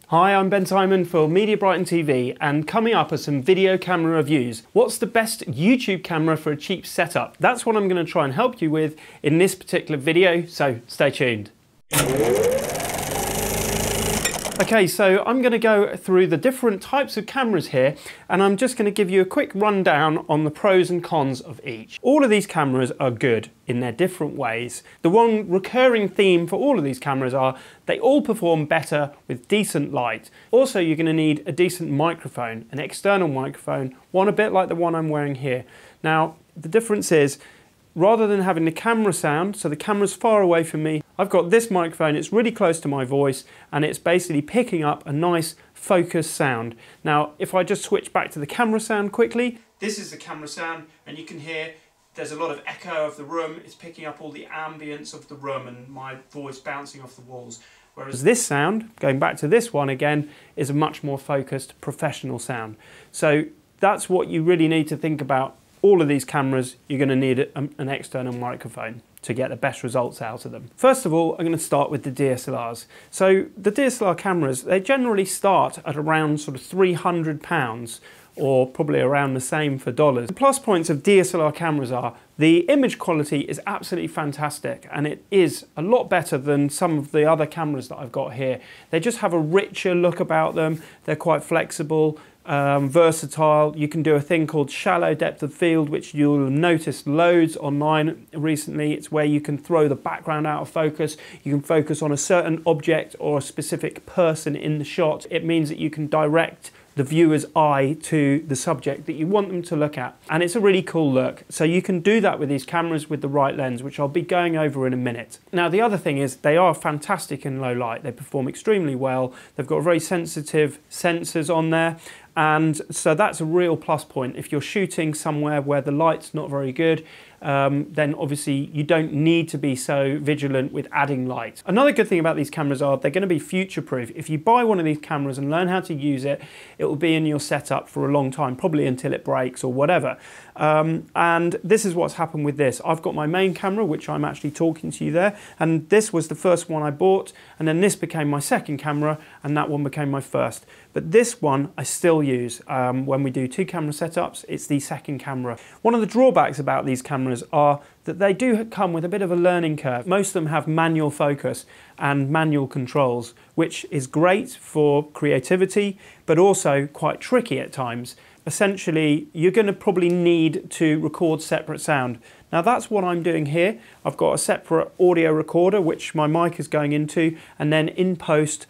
Hi, I'm Ben Simon for Media Brighton TV, and coming up are some video camera reviews. What's the best YouTube camera for a cheap setup? That's what I'm going to try and help you with in this particular video, so stay tuned. Okay, so I'm going to go through the different types of cameras here, and I'm just going to give you a quick rundown on the pros and cons of each. All of these cameras are good in their different ways. The one recurring theme for all of these cameras are they all perform better with decent light. Also, you're going to need a decent microphone, an external microphone, one a bit like the one I'm wearing here. Now, the difference is, rather than having the camera sound, so the camera's far away from me, I've got this microphone, it's really close to my voice, and it's basically picking up a nice focused sound. Now, if I just switch back to the camera sound quickly, this is the camera sound, and you can hear there's a lot of echo of the room. It's picking up all the ambience of the room and my voice bouncing off the walls. Whereas this sound, going back to this one again, is a much more focused professional sound. So that's what you really need to think about. All of these cameras, you're going to need an external microphone to get the best results out of them. First of all, I'm going to start with the DSLRs. So the DSLR cameras, they generally start at around sort of £300, or probably around the same for dollars. The plus points of DSLR cameras are the image quality is absolutely fantastic, and it is a lot better than some of the other cameras that I've got here. They just have a richer look about them. They're quite flexible, versatile. You can do a thing called shallow depth of field, which you'll notice loads online recently. It's where you can throw the background out of focus. You can focus on a certain object or a specific person in the shot. It means that you can direct the viewer's eye to the subject that you want them to look at, and it's a really cool look. So you can do that with these cameras with the right lens, which I'll be going over in a minute. Now, the other thing is they are fantastic in low light. They perform extremely well. They've got very sensitive sensors on there, and so that's a real plus point. If you're shooting somewhere where the light's not very good, then obviously you don't need to be so vigilant with adding light. Another good thing about these cameras are they're going to be future proof. If you buy one of these cameras and learn how to use it, it will be in your setup for a long time, probably until it breaks or whatever. And this is what's happened with this. I've got my main camera, which I'm actually talking to you there, and this was the first one I bought, and then this became my second camera, and that one became my first. But this one I still use when we do two camera setups. It's the second camera. One of the drawbacks about these cameras are that they do come with a bit of a learning curve. Most of them have manual focus and manual controls, which is great for creativity, but also quite tricky at times. Essentially, you're going to probably need to record separate sound. Now, that's what I'm doing here. I've got a separate audio recorder, which my mic is going into, and then in post,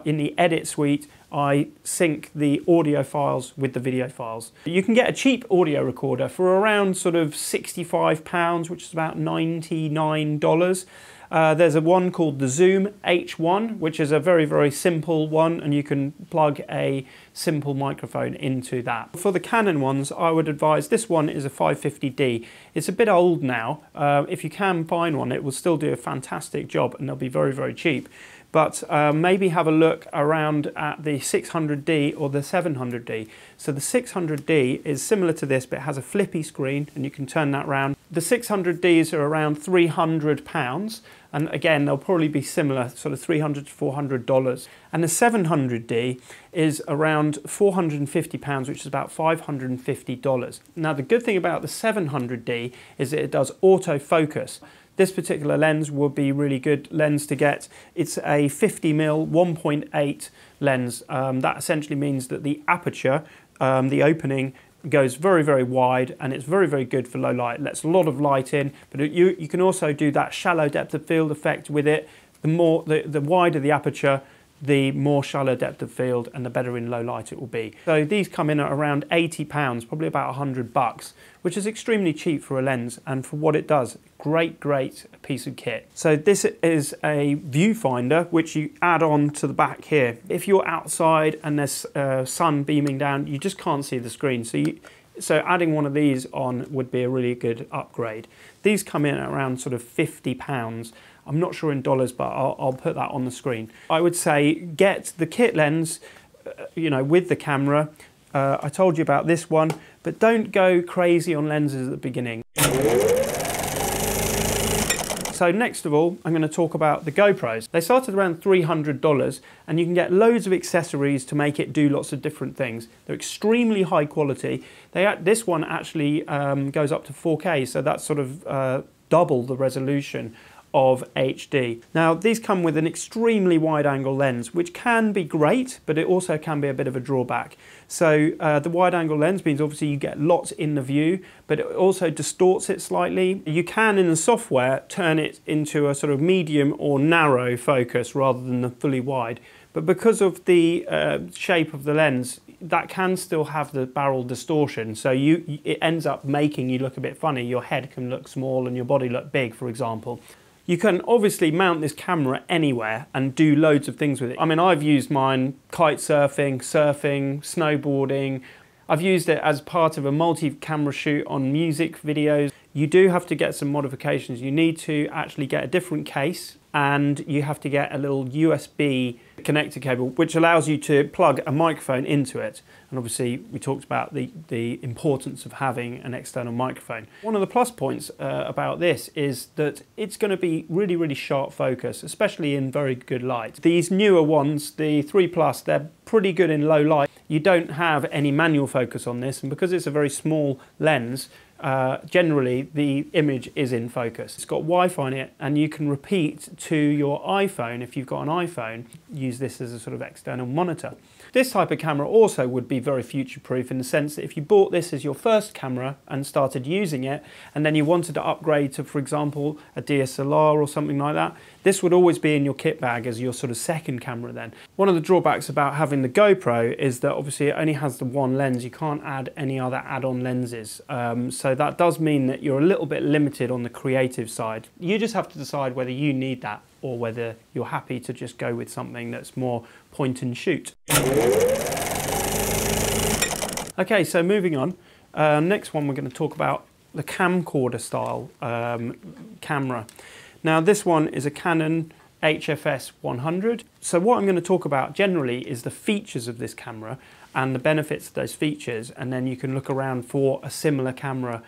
in the edit suite, I sync the audio files with the video files. You can get a cheap audio recorder for around sort of £65, which is about $99. There's a one called the Zoom H1, which is a very, very simple one, and you can plug a simple microphone into that. For the Canon ones, I would advise this one is a 550D. It's a bit old now. If you can find one, it will still do a fantastic job, and they'll be very, very cheap. But maybe have a look around at the 600D or the 700D. So the 600D is similar to this, but it has a flippy screen, and you can turn that around. The 600Ds are around £300, and again, they'll probably be similar, sort of $300 to $400. And the 700D is around £450, which is about $550. Now, the good thing about the 700D is that it does autofocus. This particular lens will be really good lens to get. It's a 50mm 1.8 lens. That essentially means that the aperture, the opening, goes very, very wide, and it's very, very good for low light. It lets a lot of light in, but you can also do that shallow depth of field effect with it. The wider the aperture, the more shallow depth of field, and the better in low light it will be. So these come in at around £80, probably about $100, which is extremely cheap for a lens, and for what it does, great piece of kit. So this is a viewfinder which you add on to the back here. If you're outside and there's sun beaming down, you just can't see the screen. So adding one of these on would be a really good upgrade. These come in at around sort of £50. I'm not sure in dollars, but I'll put that on the screen. I would say get the kit lens, with the camera. I told you about this one, but don't go crazy on lenses at the beginning. So next of all, I'm going to talk about the GoPros. They started around $300 and you can get loads of accessories to make it do lots of different things. They're extremely high quality. This one actually goes up to 4K, so that's sort of double the resolution of HD. Now these come with an extremely wide angle lens, which can be great, but it also can be a bit of a drawback. So the wide angle lens means obviously you get lots in the view, but it also distorts it slightly. You can in the software turn it into a sort of medium or narrow focus rather than the fully wide. But because of the shape of the lens, that can still have the barrel distortion, so it ends up making you look a bit funny. Your head can look small and your body look big, for example. You can obviously mount this camera anywhere and do loads of things with it. I mean, I've used mine kite surfing, snowboarding. I've used it as part of a multi-camera shoot on music videos. You do have to get some modifications. You need to actually get a different case, and you have to get a little USB connector cable which allows you to plug a microphone into it. And obviously we talked about the importance of having an external microphone. One of the plus points about this is that it's going to be really, really sharp focus, especially in very good light. These newer ones, the 3 Plus, they're pretty good in low light. You don't have any manual focus on this, and because it's a very small lens, generally the image is in focus. It's got Wi-Fi in it, and you can repeat to your iPhone. If you've got an iPhone, use this as a sort of external monitor. This type of camera also would be very future-proof in the sense that if you bought this as your first camera and started using it, and then you wanted to upgrade to, for example, a DSLR or something like that, this would always be in your kit bag as your sort of second camera then. One of the drawbacks about having the GoPro is that obviously it only has the one lens. You can't add any other add-on lenses. So that does mean that you're a little bit limited on the creative side. You just have to decide whether you need that or whether you're happy to just go with something that's more point and shoot. Okay, so moving on. Next one we're going to talk about the camcorder style camera. Now this one is a Canon HFS 100. So what I'm going to talk about generally is the features of this camera and the benefits of those features, and then you can look around for a similar camera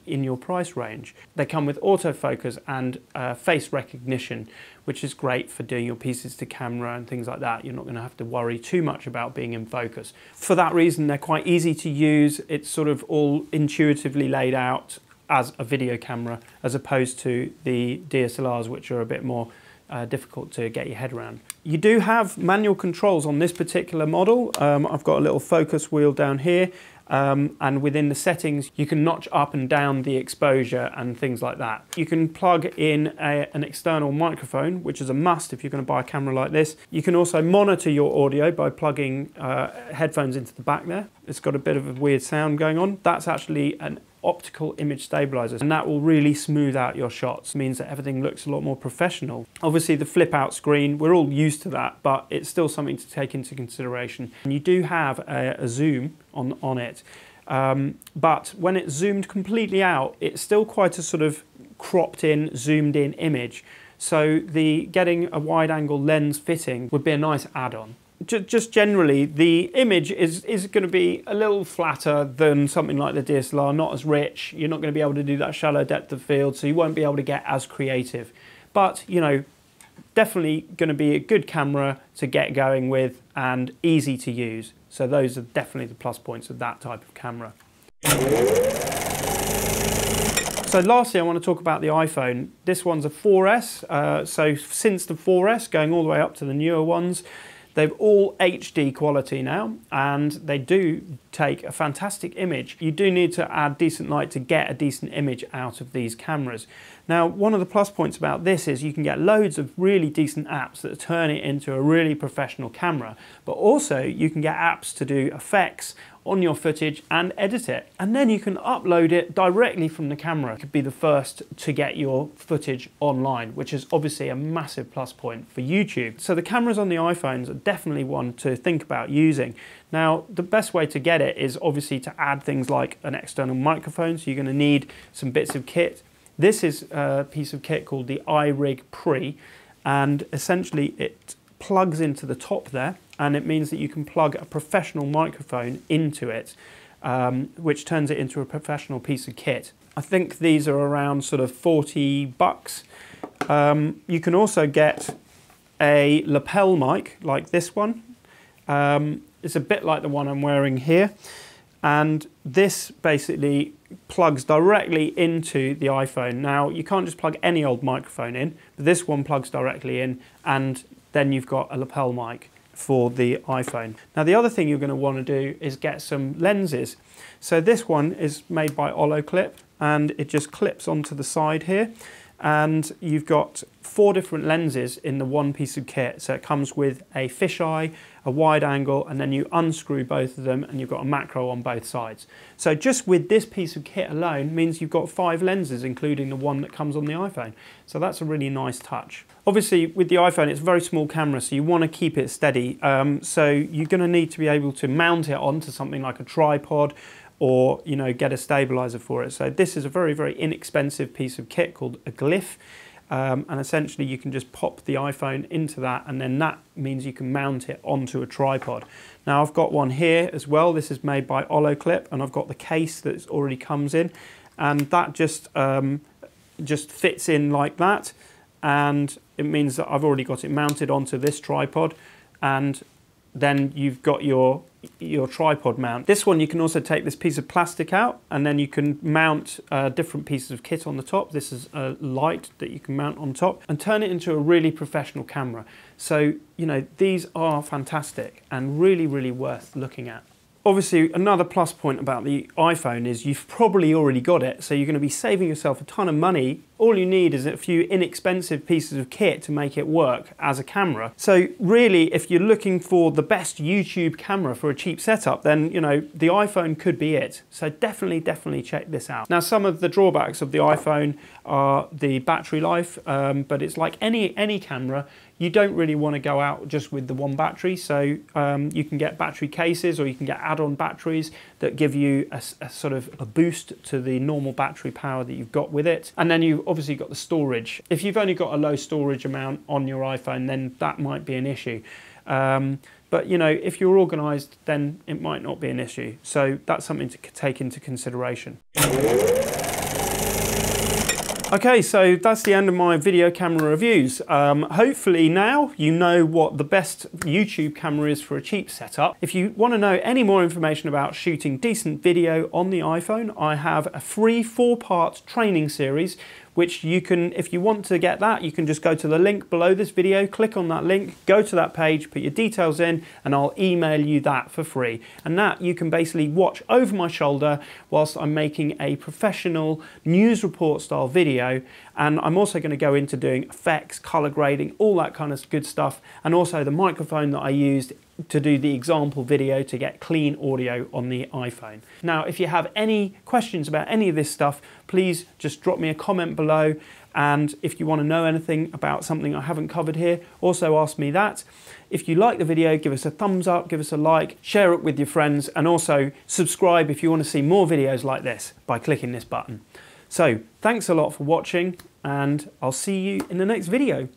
in your price range. They come with autofocus and face recognition, which is great for doing your pieces to camera and things like that. You're not going to have to worry too much about being in focus. For that reason, they're quite easy to use. It's sort of all intuitively laid out as a video camera, as opposed to the DSLRs, which are a bit more difficult to get your head around. You do have manual controls on this particular model. I've got a little focus wheel down here, and within the settings you can notch up and down the exposure and things like that. You can plug in an external microphone, which is a must if you're going to buy a camera like this. You can also monitor your audio by plugging headphones into the back there. It's got a bit of a weird sound going on. That's actually an optical image stabilizer, and that will really smooth out your shots. It means that everything looks a lot more professional. Obviously the flip out screen, we're all used to that, but it's still something to take into consideration. And you do have a zoom on it, but when it's zoomed completely out, it's still quite a sort of cropped in, zoomed in image. So getting a wide angle lens fitting would be a nice add-on. Just generally, the image is going to be a little flatter than something like the DSLR, not as rich. You're not going to be able to do that shallow depth of field, so you won't be able to get as creative. But, you know, definitely going to be a good camera to get going with and easy to use. So those are definitely the plus points of that type of camera. So lastly, I want to talk about the iPhone. This one's a 4S. So since the 4S, going all the way up to the newer ones, they've all HD quality now, and they do take a fantastic image. You do need to add decent light to get a decent image out of these cameras. Now, one of the plus points about this is you can get loads of really decent apps that turn it into a really professional camera, but also you can get apps to do effects on your footage and edit it. And then you can upload it directly from the camera. You could be the first to get your footage online, which is obviously a massive plus point for YouTube. So the cameras on the iPhones are definitely one to think about using. Now, the best way to get it is obviously to add things like an external microphone. So you're going to need some bits of kit. This is a piece of kit called the iRig Pre, and essentially it plugs into the top there, and it means that you can plug a professional microphone into it, which turns it into a professional piece of kit. I think these are around sort of 40 bucks. You can also get a lapel mic like this one. It's a bit like the one I'm wearing here. And this basically plugs directly into the iPhone. Now, you can't just plug any old microphone in, but this one plugs directly in, and then you've got a lapel mic for the iPhone. Now, the other thing you're going to want to do is get some lenses. So this one is made by Olloclip, and it just clips onto the side here. And you've got 4 different lenses in the one piece of kit. So it comes with a fisheye, a wide angle, and then you unscrew both of them and you've got a macro on both sides. So just with this piece of kit alone means you've got 5 lenses, including the one that comes on the iPhone. So that's a really nice touch. Obviously with the iPhone, it's a very small camera, so you want to keep it steady. So you're going to need to be able to mount it onto something like a tripod, or get a stabilizer for it. So this is a very, very inexpensive piece of kit called a glyph, and essentially you can just pop the iPhone into that, and then that means you can mount it onto a tripod. Now I've got one here as well. This is made by Olloclip, and I've got the case that already comes in, and that just fits in like that, and it means that I've already got it mounted onto this tripod, and then you've got your tripod mount. This one, you can also take this piece of plastic out, and then you can mount different pieces of kit on the top. This is a light that you can mount on top and turn it into a really professional camera. So, these are fantastic and really, really worth looking at. Obviously, another plus point about the iPhone is you've probably already got it, so you're going to be saving yourself a ton of money. All you need is a few inexpensive pieces of kit to make it work as a camera. So really, if you're looking for the best YouTube camera for a cheap setup, then the iPhone could be it. So definitely check this out. Now, some of the drawbacks of the iPhone are the battery life, but it's like any camera. You don't really want to go out just with the one battery, so you can get battery cases, or you can get add-on batteries that give you a sort of a boost to the normal battery power that you've got with it. And then you've obviously got the storage. If you've only got a low storage amount on your iPhone, then that might be an issue. But if you're organised, then it might not be an issue. So that's something to take into consideration. Okay, so that's the end of my video camera reviews. Hopefully now you know what the best YouTube camera is for a cheap setup. If you want to know any more information about shooting decent video on the iPhone, I have a free 4-part training series, which you can, if you want to get that, you can just go to the link below this video, click on that link, go to that page, put your details in, and I'll email you that for free. And that you can basically watch over my shoulder whilst I'm making a professional news report style video. And I'm also going to go into doing effects, color grading, all that kind of good stuff, and also the microphone that I used to do the example video to get clean audio on the iPhone. Now, if you have any questions about any of this stuff, please just drop me a comment below. And if you want to know anything about something I haven't covered here, also ask me that. If you like the video, give us a thumbs up, give us a like, share it with your friends, and also subscribe if you want to see more videos like this by clicking this button. So thanks a lot for watching, and I'll see you in the next video.